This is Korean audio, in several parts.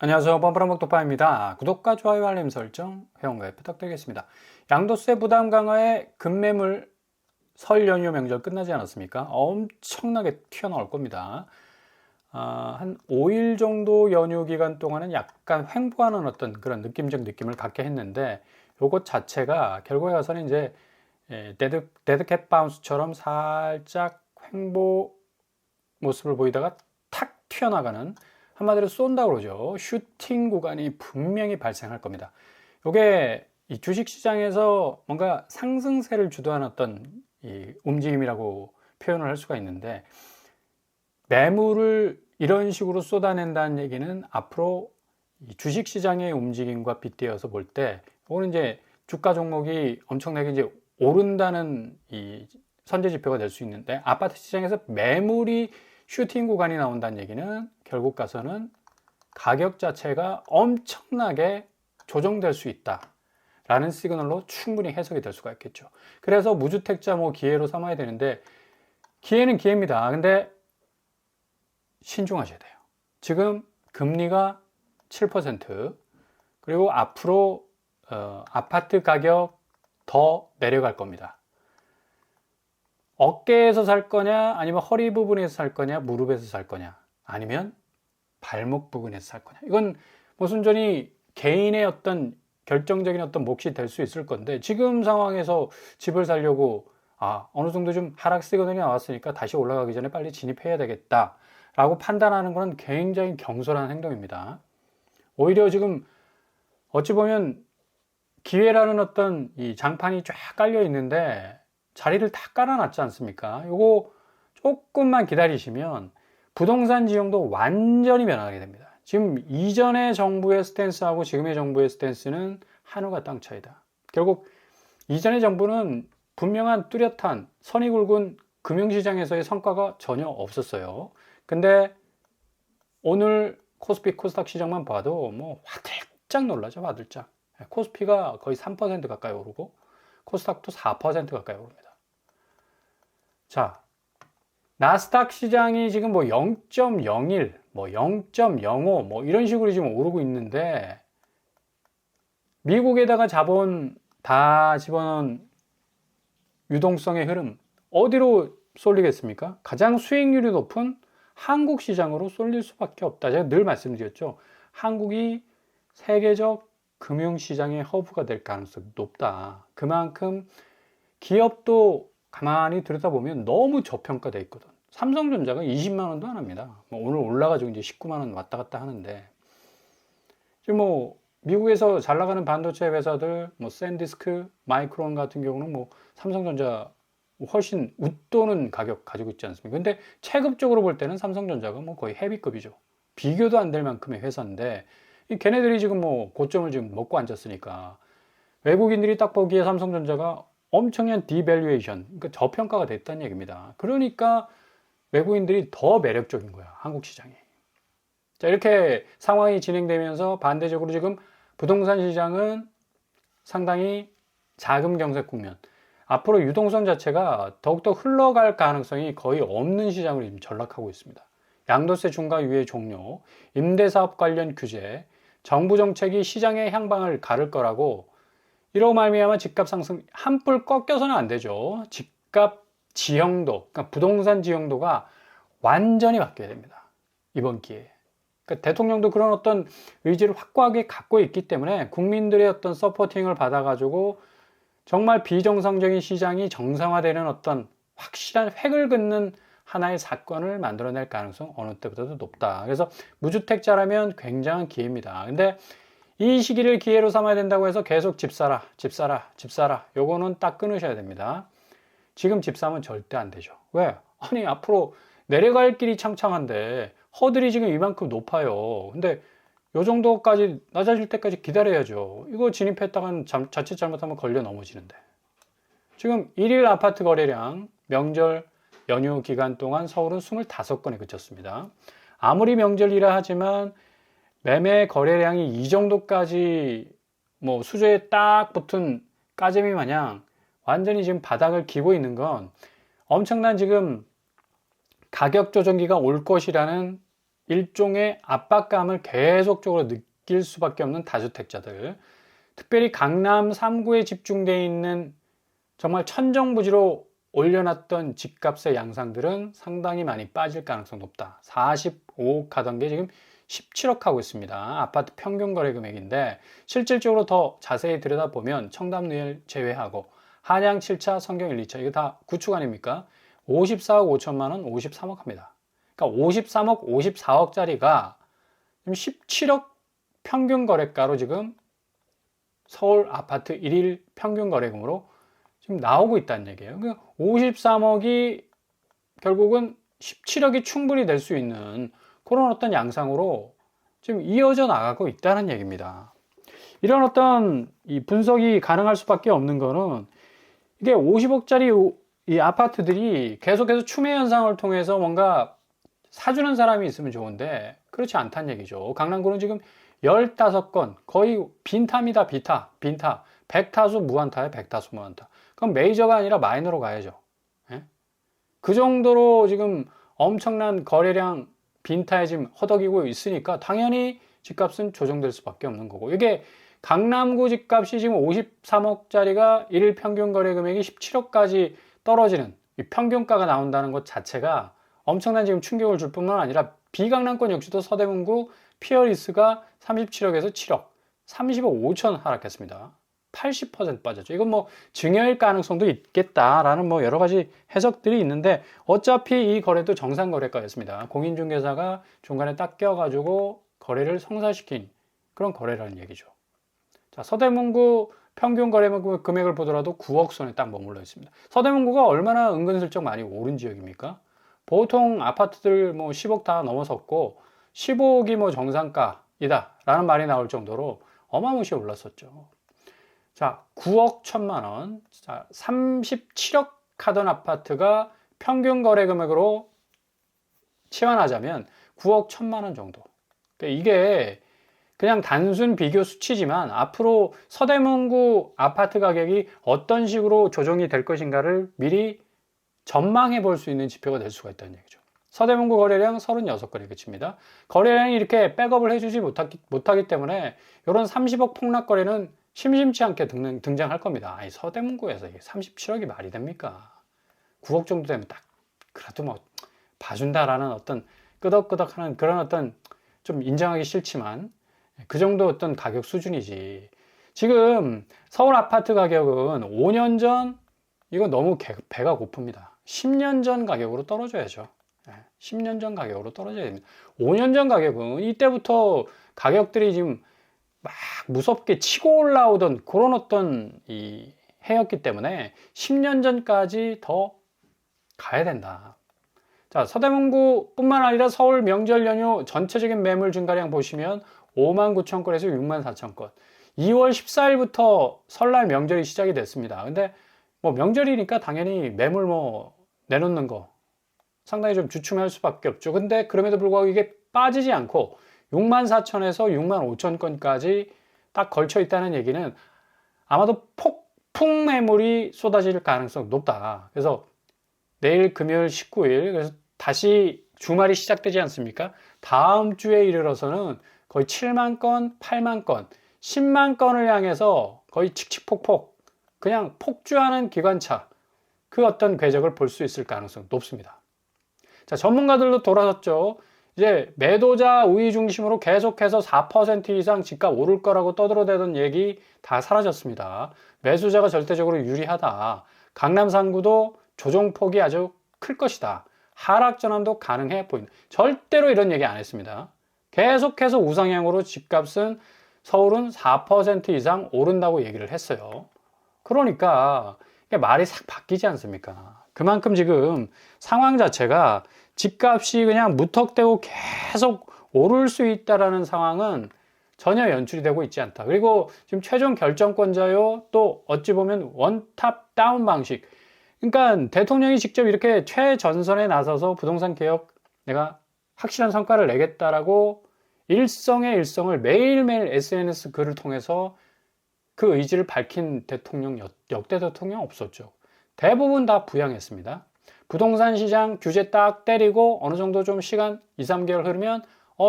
안녕하세요. 뻔뻔한목독파입니다. 구독과 좋아요, 알림 설정, 회원가입 부탁드리겠습니다. 양도세 부담 강화에 급매물 설 연휴 명절 끝나지 않았습니까? 엄청나게 튀어나올 겁니다. 한 5일 정도 연휴 기간 동안은 약간 횡보하는 어떤 그런 느낌적 느낌을 갖게 했는데 요것 자체가 결국에 가서는 이제 데드캣 바운스처럼 살짝 횡보 모습을 보이다가 탁 튀어나가는, 한마디로 쏜다 그러죠. 슈팅 구간이 분명히 발생할 겁니다. 이게 이 주식시장에서 뭔가 상승세를 주도하는 어떤 이 움직임이라고 표현을 할 수가 있는데, 매물을 이런 식으로 쏟아낸다는 얘기는 앞으로 이 주식시장의 움직임과 빗대어서 볼 때, 이거는 이제 주가 종목이 엄청나게 이제 오른다는 이 선제 지표가 될 수 있는데, 아파트 시장에서 매물이 슈팅 구간이 나온다는 얘기는 결국 가서는 가격 자체가 엄청나게 조정될 수 있다 라는 시그널로 충분히 해석이 될 수가 있겠죠. 그래서 무주택자 기회로 삼아야 되는데, 기회는 기회입니다. 근데 신중하셔야 돼요. 지금 금리가 7%, 그리고 앞으로 아파트 가격 더 내려갈 겁니다. 어깨에서 살 거냐, 아니면 허리 부분에서 살 거냐, 무릎에서 살 거냐, 아니면 발목 부분에서 살 거냐. 이건 순전히 개인의 어떤 결정적인 어떤 몫이 될 수 있을 건데, 지금 상황에서 집을 사려고 어느 정도 좀 하락 시그널이 나왔으니까 다시 올라가기 전에 빨리 진입해야 되겠다 라고 판단하는 건 굉장히 경솔한 행동입니다. 오히려 지금 어찌 보면 기회라는 어떤 이 장판이 쫙 깔려 있는데 자리를 다 깔아놨지 않습니까? 요거 조금만 기다리시면 부동산 지형도 완전히 변하게 됩니다. 지금 이전의 정부의 스탠스하고 지금의 정부의 스탠스는 하늘과 땅 차이다. 결국 이전의 정부는 분명한 뚜렷한 선이 굵은 금융시장에서의 성과가 전혀 없었어요. 근데 오늘 코스피 코스닥 시장만 봐도 화들짝 놀라죠. 화들짝. 코스피가 거의 3% 가까이 오르고 코스닥도 4% 가까이 오릅니다. 자, 나스닥 시장이 지금 0.01, 0.05 이런 식으로 지금 오르고 있는데, 미국에다가 자본 다 집어넣은 유동성의 흐름 어디로 쏠리겠습니까? 가장 수익률이 높은 한국 시장으로 쏠릴 수밖에 없다. 제가 늘 말씀드렸죠. 한국이 세계적 금융시장의 허브가 될 가능성이 높다. 그만큼 기업도 가만히 들여다보면 너무 저평가되어 있거든. 삼성전자가 20만 원도 안 합니다. 오늘 올라가지고 이제 19만 원 왔다 갔다 하는데, 지금 미국에서 잘 나가는 반도체 회사들, 샌디스크, 마이크론 같은 경우는 삼성전자 훨씬 웃도는 가격 가지고 있지 않습니까? 근데 체급적으로 볼 때는 삼성전자가 거의 헤비급이죠. 비교도 안 될 만큼의 회사인데, 걔네들이 지금 고점을 지금 먹고 앉았으니까 외국인들이 딱 보기에 삼성전자가 엄청난 디밸류에이션, 그러니까 저평가가 됐다는 얘기입니다. 그러니까 외국인들이 더 매력적인 거야, 한국 시장이. 자, 이렇게 상황이 진행되면서 반대적으로 지금 부동산 시장은 상당히 자금 경색 국면, 앞으로 유동성 자체가 더욱더 흘러갈 가능성이 거의 없는 시장으로 지금 전락하고 있습니다. 양도세 중과 유예 종료, 임대사업 관련 규제, 정부 정책이 시장의 향방을 가를 거라고, 이로 말미암아 집값 상승 한풀 꺾여서는 안 되죠. 집값 지형도, 그러니까 부동산 지형도가 완전히 바뀌어야 됩니다. 이번 기회에. 그러니까 대통령도 그런 어떤 의지를 확고하게 갖고 있기 때문에 국민들의 어떤 서포팅을 받아가지고 정말 비정상적인 시장이 정상화되는 어떤 확실한 획을 긋는 하나의 사건을 만들어낼 가능성 어느 때보다도 높다. 그래서 무주택자라면 굉장한 기회입니다. 근데 이 시기를 기회로 삼아야 된다고 해서 계속 집 사라, 집 사라, 집 사라, 요거는 딱 끊으셔야 됩니다. 지금 집 사면 절대 안 되죠. 왜? 아니, 앞으로 내려갈 길이 창창한데 허들이 지금 이만큼 높아요. 근데 요 정도까지 낮아질 때까지 기다려야죠. 이거 진입했다간 자칫 잘못하면 걸려 넘어지는데. 지금 1일 아파트 거래량 명절 연휴 기간 동안 서울은 25건에 그쳤습니다. 아무리 명절이라 하지만 매매 거래량이 이 정도까지 수조에 딱 붙은 까재미 마냥 완전히 지금 바닥을 기고 있는 건 엄청난 지금 가격 조정기가 올 것이라는 일종의 압박감을 계속적으로 느낄 수밖에 없는 다주택자들, 특별히 강남 3구에 집중되어 있는 정말 천정부지로 올려놨던 집값의 양상들은 상당히 많이 빠질 가능성이 높다. 45억 하던 게 지금 17억 하고 있습니다. 아파트 평균 거래 금액인데 실질적으로 더 자세히 들여다보면 청담리을 제외하고 한양 7차, 성경 1, 2차 이거 다 구축 아닙니까? 54억 5천만 원, 53억 합니다. 그러니까 53억, 54억짜리가 지금 17억 평균 거래가로 지금 서울 아파트 1일 평균 거래금으로 지금 나오고 있다는 얘기예요. 53억이 결국은 17억이 충분히 될 수 있는 그런 어떤 양상으로 지금 이어져 나가고 있다는 얘기입니다. 이런 어떤 이 분석이 가능할 수밖에 없는 거는 이게 50억짜리 이 아파트들이 계속해서 추매 현상을 통해서 뭔가 사주는 사람이 있으면 좋은데 그렇지 않다는 얘기죠. 강남구는 지금 15건 거의 빈타입니다. 빈타. 백타수 무한타예요. 백타수 무한타. 그럼 메이저가 아니라 마이너로 가야죠. 예? 그 정도로 지금 엄청난 거래량 빈타에 지금 허덕이고 있으니까 당연히 집값은 조정될 수밖에 없는 거고, 이게 강남구 집값이 지금 53억짜리가 일일 평균 거래 금액이 17억까지 떨어지는 이 평균가가 나온다는 것 자체가 엄청난 지금 충격을 줄 뿐만 아니라 비강남권 역시도 서대문구 피어리스가 37억에서 7억, 30억 5천 하락했습니다. 80% 빠졌죠. 이건 뭐 증여일 가능성도 있겠다라는 뭐 여러 가지 해석들이 있는데 어차피 이 거래도 정상 거래가였습니다. 공인중개사가 중간에 딱 껴가지고 거래를 성사시킨 그런 거래라는 얘기죠. 자, 서대문구 평균 거래 금액을 보더라도 9억 선에 딱 머물러 있습니다. 서대문구가 얼마나 은근슬쩍 많이 오른 지역입니까? 보통 아파트들 뭐 10억 다 넘어섰고 15억이 뭐 정상가이다 라는 말이 나올 정도로 어마무시하게 올랐었죠. 자, 9억 1천만 원, 자, 37억 하던 아파트가 평균 거래 금액으로 치환하자면 9억 1천만 원 정도. 그러니까 이게 그냥 단순 비교 수치지만 앞으로 서대문구 아파트 가격이 어떤 식으로 조정이 될 것인가를 미리 전망해 볼 수 있는 지표가 될 수가 있다는 얘기죠. 서대문구 거래량 36건에 그칩니다. 거래량이 이렇게 백업을 해주지 못하기 때문에 이런 30억 폭락 거래는 심심치 않게 등장할 겁니다. 아니, 서대문구에서 이게 37억이 말이 됩니까? 9억 정도 되면 딱 그래도 뭐 봐준다라는 어떤 끄덕끄덕하는 그런 어떤 좀 인정하기 싫지만 그 정도 어떤 가격 수준이지. 지금 서울 아파트 가격은 5년 전 이거 너무 배가 고픕니다. 10년 전 가격으로 떨어져야죠. 10년 전 가격으로 떨어져야 됩니다. 5년 전 가격은 이때부터 가격들이 지금 막 무섭게 치고 올라오던 그런 어떤 이 해였기 때문에 10년 전까지 더 가야 된다. 자, 서대문구 뿐만 아니라 서울 명절 연휴 전체적인 매물 증가량 보시면 5만 9천 건에서 6만 4천 건. 2월 14일부터 설날 명절이 시작이 됐습니다. 근데 뭐 명절이니까 당연히 매물 뭐 내놓는 거 상당히 좀 주춤할 수밖에 없죠. 근데 그럼에도 불구하고 이게 빠지지 않고 6만 4천에서 6만 5천 건까지 딱 걸쳐 있다는 얘기는 아마도 폭풍 매물이 쏟아질 가능성이 높다. 그래서 내일 금요일 19일 그래서 다시 주말이 시작되지 않습니까? 다음 주에 이르러서는 거의 7만 건, 8만 건, 10만 건을 향해서 거의 칙칙폭폭 그냥 폭주하는 기관차 그 어떤 궤적을 볼 수 있을 가능성이 높습니다. 자, 전문가들도 돌아섰죠. 이제 매도자 우위 중심으로 계속해서 4% 이상 집값 오를 거라고 떠들어대던 얘기 다 사라졌습니다. 매수자가 절대적으로 유리하다. 강남 상구도 조정폭이 아주 클 것이다. 하락 전환도 가능해 보인다. 절대로 이런 얘기 안 했습니다. 계속해서 우상향으로 집값은 서울은 4% 이상 오른다고 얘기를 했어요. 그러니까 말이 싹 바뀌지 않습니까? 그만큼 지금 상황 자체가 집값이 그냥 무턱대고 계속 오를 수 있다라는 상황은 전혀 연출이 되고 있지 않다. 그리고 지금 최종 결정권자요, 또 어찌 보면 원탑 다운 방식. 그러니까 대통령이 직접 이렇게 최전선에 나서서 부동산 개혁 내가 확실한 성과를 내겠다라고 일성의 일성을 매일매일 SNS 글을 통해서 그 의지를 밝힌 대통령, 역대 대통령 없었죠. 대부분 다 부양했습니다. 부동산 시장 규제 딱 때리고 어느 정도 좀 시간 2, 3개월 흐르면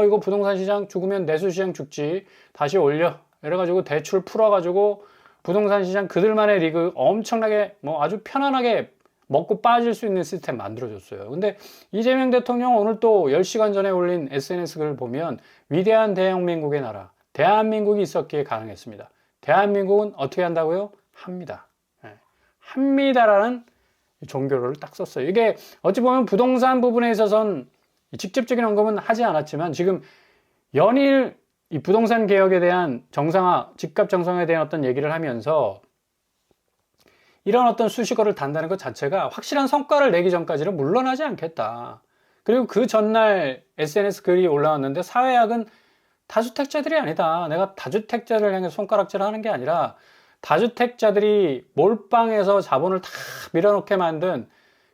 이거 부동산 시장 죽으면 내수 시장 죽지. 다시 올려. 이래가지고 대출 풀어가지고 부동산 시장 그들만의 리그 엄청나게 뭐 아주 편안하게 먹고 빠질 수 있는 시스템 만들어줬어요. 근데 이재명 대통령 오늘 또 10시간 전에 올린 SNS 글을 보면 위대한 대한민국의 나라, 대한민국이 있었기에 가능했습니다. 대한민국은 어떻게 한다고요? 합니다. 합니다라는 종교를 딱 썼어요. 이게 어찌 보면 부동산 부분에 있어서는 직접적인 언급은 하지 않았지만 지금 연일 이 부동산 개혁에 대한 정상화, 집값 정상화에 대한 어떤 얘기를 하면서 이런 어떤 수식어를 단다는 것 자체가 확실한 성과를 내기 전까지는 물러나지 않겠다. 그리고 그 전날 SNS 글이 올라왔는데 사회학은 다주택자들이 아니다. 내가 다주택자를 향해 손가락질을 하는 게 아니라 다주택자들이 몰빵해서 자본을 다 밀어넣게 만든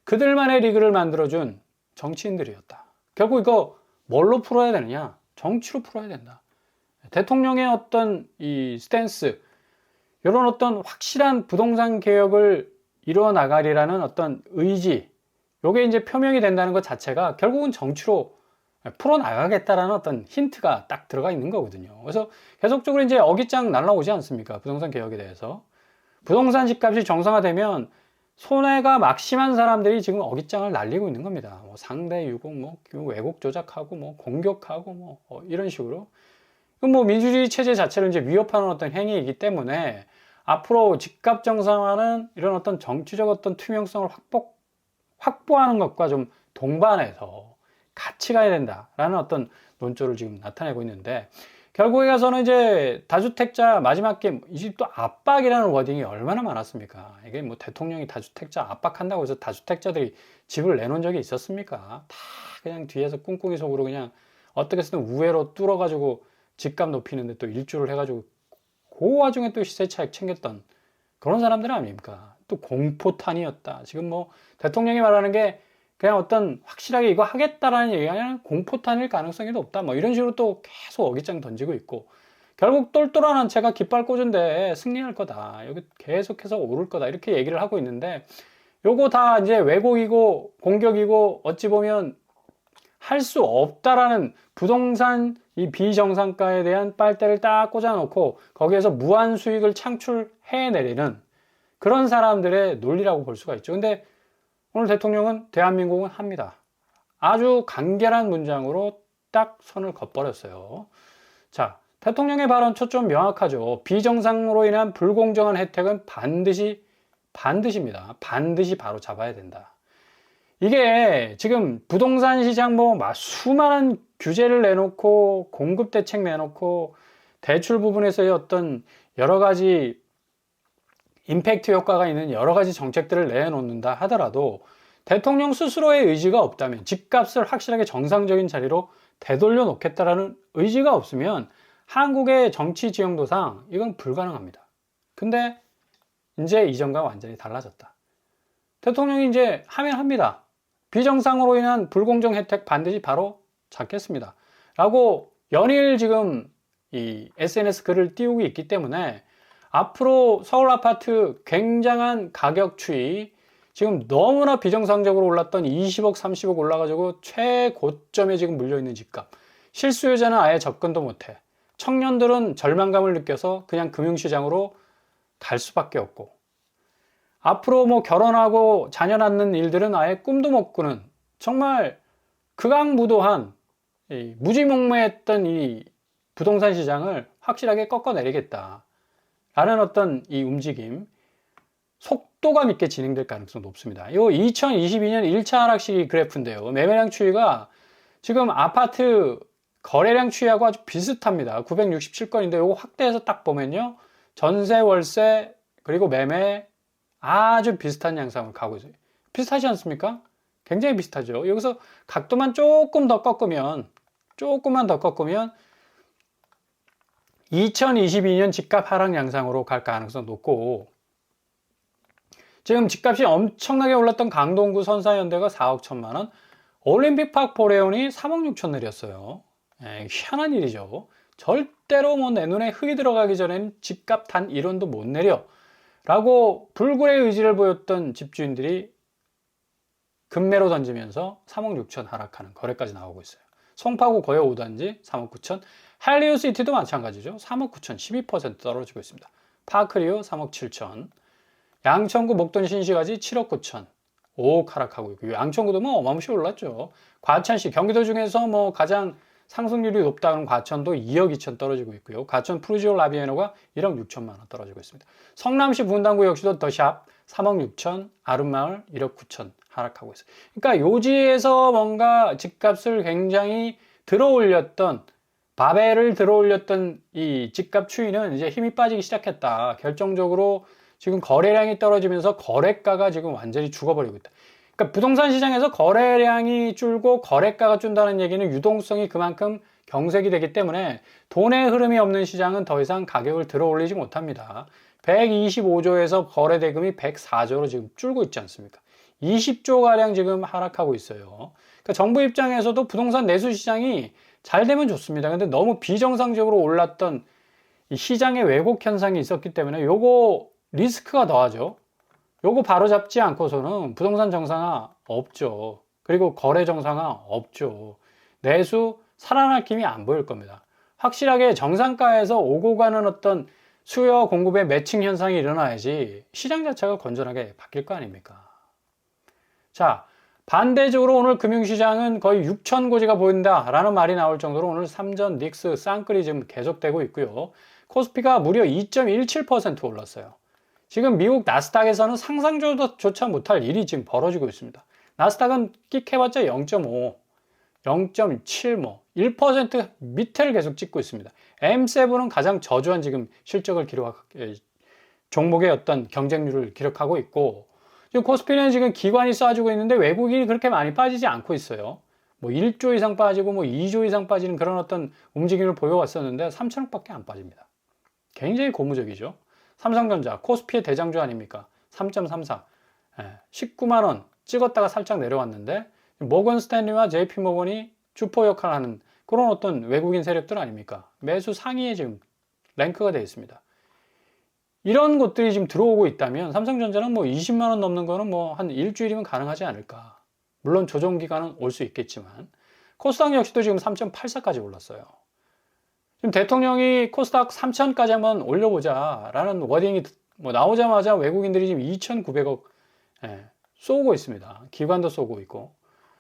그들만의 리그를 만들어준 정치인들이었다. 결국 이거 뭘로 풀어야 되느냐? 정치로 풀어야 된다. 대통령의 어떤 이 스탠스, 이런 어떤 확실한 부동산 개혁을 이루어 나가리라는 어떤 의지, 요게 이제 표명이 된다는 것 자체가 결국은 정치로 풀어나가겠다라는 어떤 힌트가 딱 들어가 있는 거거든요. 그래서 계속적으로 이제 어깃장 날라오지 않습니까? 부동산 개혁에 대해서. 부동산 집값이 정상화되면 손해가 막심한 사람들이 지금 어깃장을 날리고 있는 겁니다. 뭐 상대 유공, 뭐 왜곡 조작하고, 뭐 공격하고, 뭐 이런 식으로. 뭐 민주주의 체제 자체를 이제 위협하는 어떤 행위이기 때문에 앞으로 집값 정상화는 이런 어떤 정치적 어떤 투명성을 확보하는 것과 좀 동반해서 같이 가야 된다라는 어떤 논조를 지금 나타내고 있는데 결국에 가서는 이제 다주택자 마지막 게 이 집 또 압박이라는 워딩이 얼마나 많았습니까? 이게 뭐 대통령이 다주택자 압박한다고 해서 다주택자들이 집을 내놓은 적이 있었습니까? 다 그냥 뒤에서 꿍꿍이 속으로 그냥 어떻게 쓰든 우회로 뚫어가지고 집값 높이는데 또 일조를 해가지고 그 와중에 또 시세 차익 챙겼던 그런 사람들 아닙니까? 또 공포탄이었다. 지금 뭐 대통령이 말하는 게 그냥 어떤 확실하게 이거 하겠다라는 얘기가 아니라 공포탄일 가능성이 높다. 뭐 이런 식으로 또 계속 어깃장 던지고 있고 결국 똘똘한 한 채가 깃발 꽂은데 승리할 거다. 여기 계속해서 오를 거다. 이렇게 얘기를 하고 있는데 요거 다 이제 왜곡이고 공격이고 어찌 보면 할 수 없다라는 부동산 이 비정상가에 대한 빨대를 딱 꽂아놓고 거기에서 무한 수익을 창출해내리는 그런 사람들의 논리라고 볼 수가 있죠. 근데 오늘 대통령은 대한민국은 합니다. 아주 간결한 문장으로 딱 선을 그어버렸어요. 자, 대통령의 발언 초점 명확하죠. 비정상으로 인한 불공정한 혜택은 반드시입니다. 반드시 바로 잡아야 된다. 이게 지금 부동산 시장 뭐 수많은 규제를 내놓고 공급 대책 내놓고 대출 부분에서의 어떤 여러 가지 임팩트 효과가 있는 여러 가지 정책들을 내놓는다 하더라도 대통령 스스로의 의지가 없다면 집값을 확실하게 정상적인 자리로 되돌려 놓겠다라는 의지가 없으면 한국의 정치 지형도상 이건 불가능합니다. 근데 이제 이전과 완전히 달라졌다. 대통령이 이제 하면 합니다. 비정상으로 인한 불공정 혜택 반드시 바로 잡겠습니다. 라고 연일 지금 이 SNS 글을 띄우고 있기 때문에 앞으로 서울 아파트 굉장한 가격 추이, 지금 너무나 비정상적으로 올랐던 20억, 30억 올라가지고 최고점에 지금 물려있는 집값. 실수요자는 아예 접근도 못해. 청년들은 절망감을 느껴서 그냥 금융시장으로 갈 수밖에 없고. 앞으로 뭐 결혼하고 자녀 낳는 일들은 아예 꿈도 못 꾸는 정말 극악무도한 무지몽매했던 이 부동산 시장을 확실하게 꺾어내리겠다. 라는 어떤 이 움직임, 속도감 있게 진행될 가능성이 높습니다. 이 2022년 1차 하락시기 그래프인데요. 매매량 추이가 지금 아파트 거래량 추이하고 아주 비슷합니다. 967건인데 이거 확대해서 딱 보면요. 전세, 월세, 그리고 매매 아주 비슷한 양상을 가고 있어요. 비슷하지 않습니까? 굉장히 비슷하죠. 여기서 각도만 조금만 더 꺾으면 2022년 집값 하락 양상으로 갈 가능성 높고 지금 집값이 엄청나게 올랐던 강동구 선사현대가 4억 1천만 원, 올림픽파크 보레온이 3억 6천 내렸어요. 희한한 일이죠. 절대로 뭐 내 눈에 흙이 들어가기 전엔 집값 단 1원도 못 내려 라고 불굴의 의지를 보였던 집주인들이 급매로 던지면서 3억 6천 하락하는 거래까지 나오고 있어요. 송파구 거여 5단지 3억 9천. 헬리오시티도 마찬가지죠. 3억 9천 12% 떨어지고 있습니다. 파크리오 3억 7천. 양천구 목동 신시가지 7억 9천. 5억 하락하고 있고 양천구도 뭐 어마무시 올랐죠. 과천시 경기도 중에서 뭐 가장 상승률이 높다는 과천도 2억 2천 떨어지고 있고요. 과천 푸르지오 라비에노가 1억 6천만 원 떨어지고 있습니다. 성남시 분당구 역시도 더샵 3억 6천, 아름마을 1억 9천 하락하고 있어요. 그러니까 요지에서 뭔가 집값을 굉장히 들어올렸던 바벨을 들어올렸던 이 집값 추이는 이제 힘이 빠지기 시작했다. 결정적으로 지금 거래량이 떨어지면서 거래가가 지금 완전히 죽어버리고 있다. 그러니까 부동산 시장에서 거래량이 줄고 거래가가 준다는 얘기는 유동성이 그만큼 경색이 되기 때문에 돈의 흐름이 없는 시장은 더 이상 가격을 들어 올리지 못합니다. 125조에서 거래 대금이 104조로 지금 줄고 있지 않습니까? 20조 가량 지금 하락하고 있어요. 그러니까 정부 입장에서도 부동산 내수 시장이 잘 되면 좋습니다. 근데 너무 비정상적으로 올랐던 이 시장의 왜곡 현상이 있었기 때문에 요거 리스크가 더하죠. 요거 바로 잡지 않고서는 부동산 정상화 없죠. 그리고 거래 정상화 없죠. 내수 살아날 힘이 안 보일 겁니다. 확실하게 정상가에서 오고 가는 어떤 수요와 공급의 매칭 현상이 일어나야지 시장 자체가 건전하게 바뀔 거 아닙니까? 자, 반대적으로 오늘 금융시장은 거의 6천 고지가 보인다 라는 말이 나올 정도로 오늘 삼전, 닉스, 쌍끌이 지금 계속되고 있고요. 코스피가 무려 2.17% 올랐어요. 지금 미국 나스닥에서는 상상조차 못할 일이 지금 벌어지고 있습니다. 나스닥은 끽 해봤자 0.5, 0.7, 뭐 1% 밑을 계속 찍고 있습니다. M7은 가장 저조한 지금 실적을 종목의 어떤 경쟁률을 기록하고 있고, 지금 코스피는 지금 기관이 쏴주고 있는데 외국인이 그렇게 많이 빠지지 않고 있어요. 뭐 1조 이상 빠지고 뭐 2조 이상 빠지는 그런 어떤 움직임을 보여왔었는데 3천억밖에 안 빠집니다. 굉장히 고무적이죠. 삼성전자, 코스피의 대장주 아닙니까? 3.34. 19만 원 찍었다가 살짝 내려왔는데 모건 스탠리와 JP 모건이 주포 역할을 하는 그런 어떤 외국인 세력들 아닙니까? 매수 상위에 지금 랭크가 되어 있습니다. 이런 것들이 지금 들어오고 있다면 삼성전자는 뭐 20만 원 넘는 거는 뭐 한 일주일이면 가능하지 않을까. 물론 조정 기간은 올 수 있겠지만 코스닥 역시도 지금 3.84까지 올랐어요. 지금 대통령이 코스닥 3천까지 한번 올려보자 라는 워딩이 뭐 나오자마자 외국인들이 지금 2,900억 쏘고 있습니다. 기관도 쏘고 있고.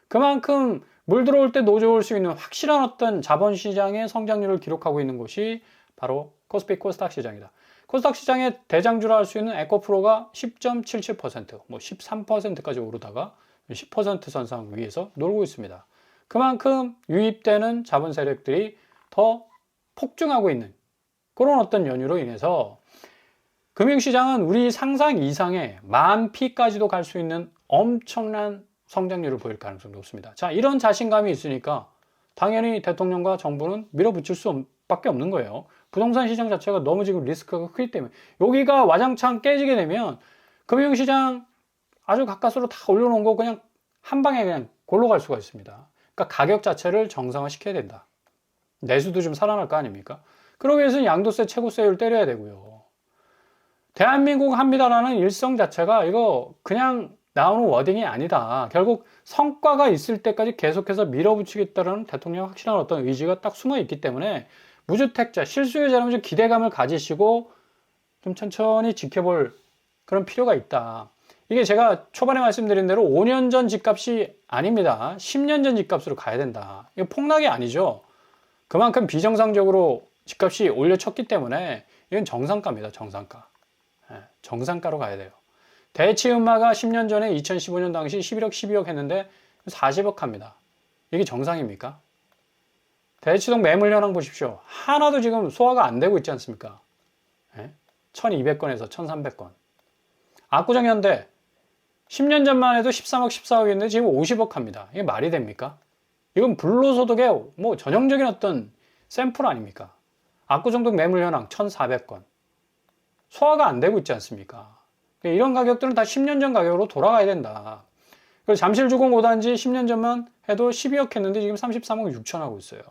그만큼 물 들어올 때 노져올 수 있는 확실한 어떤 자본시장의 성장률을 기록하고 있는 곳이 바로 코스피 코스닥 시장이다. 코스닥 시장의 대장주라 할 수 있는 에코프로가 10.77%, 뭐 13%까지 오르다가 10% 선상 위에서 놀고 있습니다. 그만큼 유입되는 자본 세력들이 더 폭증하고 있는 그런 어떤 연유로 인해서 금융시장은 우리 상상 이상의 만 P까지도 갈 수 있는 엄청난 성장률을 보일 가능성이 높습니다. 자, 이런 자신감이 있으니까 당연히 대통령과 정부는 밀어붙일 수밖에 없는 거예요. 부동산 시장 자체가 너무 지금 리스크가 크기 때문에 여기가 와장창 깨지게 되면 금융시장 아주 가까스로 다 올려놓은 거 그냥 한 방에 그냥 골로 갈 수가 있습니다. 그러니까 가격 자체를 정상화 시켜야 된다. 내수도 좀 살아날 거 아닙니까? 그러기 위해서는 양도세 최고세율 때려야 되고요. 대한민국 합니다라는 일성 자체가 이거 그냥 나오는 워딩이 아니다. 결국 성과가 있을 때까지 계속해서 밀어붙이겠다는 대통령의 확실한 어떤 의지가 딱 숨어 있기 때문에 무주택자, 실수요자라면 좀 기대감을 가지시고 좀 천천히 지켜볼 그런 필요가 있다. 이게 제가 초반에 말씀드린 대로 5년 전 집값이 아닙니다. 10년 전 집값으로 가야 된다. 이거 폭락이 아니죠. 그만큼 비정상적으로 집값이 올려쳤기 때문에 이건 정상가입니다. 정상가. 정상가로 가야 돼요. 대치은마가 10년 전에 2015년 당시 11억, 12억 했는데 40억 합니다. 이게 정상입니까? 대치동 매물 현황 보십시오. 하나도 지금 소화가 안 되고 있지 않습니까? 1200건에서 1300건. 압구정 현대 10년 전만 해도 13억, 14억이었는데 지금 50억 합니다. 이게 말이 됩니까? 이건 불로소득의 뭐 전형적인 어떤 샘플 아닙니까? 압구정동 매물 현황 1400건. 소화가 안 되고 있지 않습니까? 이런 가격들은 다 10년 전 가격으로 돌아가야 된다. 그리고 잠실주공 5단지 10년 전만 해도 12억 했는데 지금 33억 6천 하고 있어요.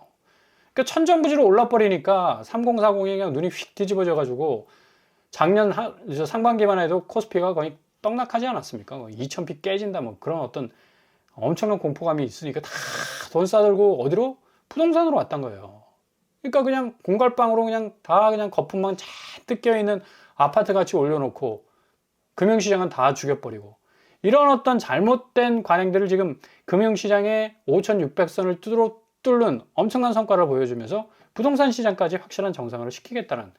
그러니까 천정부지로 올라버리니까 3040이 그냥 눈이 휙 뒤집어져가지고 작년 상반기만 해도 코스피가 거의 떡락하지 않았습니까? 2000피 깨진다 뭐 그런 어떤 엄청난 공포감이 있으니까 다 돈 싸들고 어디로? 부동산으로 왔단 거예요. 그러니까 그냥 공갈빵으로 그냥 다 그냥 거품만 잔뜩 껴있는 아파트 같이 올려놓고 금융시장은 다 죽여버리고 이런 어떤 잘못된 관행들을 지금 금융시장의 5,600선을 뚫는 엄청난 성과를 보여주면서 부동산 시장까지 확실한 정상화를 시키겠다는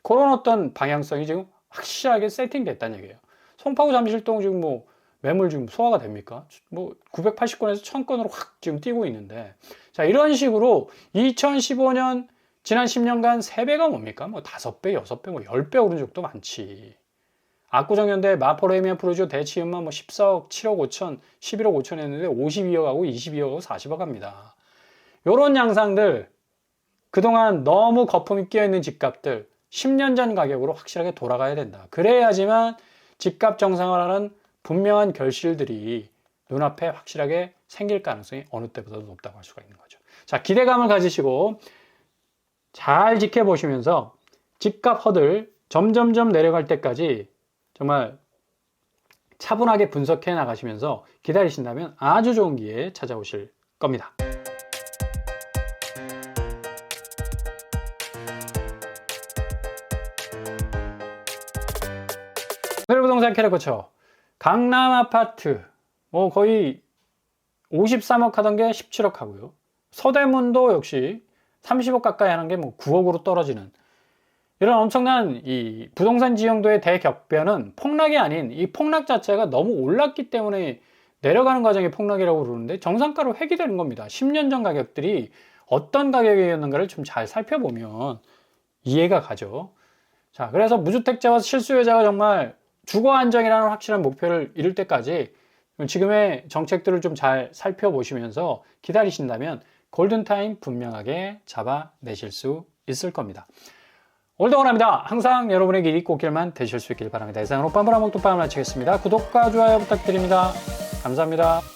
그런 어떤 방향성이 지금 확실하게 세팅됐다는 얘기예요. 송파구 잠실동 지금 뭐 매물 지금 소화가 됩니까? 뭐 980건에서 1000건으로 확 지금 뛰고 있는데, 자, 이런 식으로 2015년 지난 10년간 3배가 뭡니까? 뭐 5배, 6배, 뭐 10배 오른 적도 많지. 압구정현대 마포레미안 프로지오 대치은만 뭐 14억 7억 5천, 11억 5천 했는데 52억 하고 22억 하고 40억 합니다. 요런 양상들, 그동안 너무 거품이 끼어있는 집값들 10년 전 가격으로 확실하게 돌아가야 된다. 그래야지만 집값 정상화라는 분명한 결실들이 눈앞에 확실하게 생길 가능성이 어느 때보다도 높다고 할 수가 있는 거죠. 자, 기대감을 가지시고 잘 지켜보시면서 집값 허들 점점점 내려갈 때까지 정말 차분하게 분석해 나가시면서 기다리신다면 아주 좋은 기회에 찾아오실 겁니다. 오늘부동산 캐릭터처 강남 아파트 뭐 거의 53억 하던 게 17억 하고요. 서대문도 역시 30억 가까이 하는 게 뭐 9억으로 떨어지는 이런 엄청난 이 부동산 지형도의 대격변은 폭락이 아닌 이 폭락 자체가 너무 올랐기 때문에 내려가는 과정이 폭락이라고 그러는데 정상가로 회귀되는 겁니다. 10년 전 가격들이 어떤 가격이었는가를 좀 잘 살펴보면 이해가 가죠. 자, 그래서 무주택자와 실수요자가 정말 주거 안정이라는 확실한 목표를 이룰 때까지 지금의 정책들을 좀 잘 살펴보시면서 기다리신다면 골든타임 분명하게 잡아내실 수 있을 겁니다. 오늘도 원합니다. 항상 여러분의 길이 꽃길만 되실 수 있길 바랍니다. 이상으로 빰브라목도 빰을 마치겠습니다. 구독과 좋아요 부탁드립니다. 감사합니다.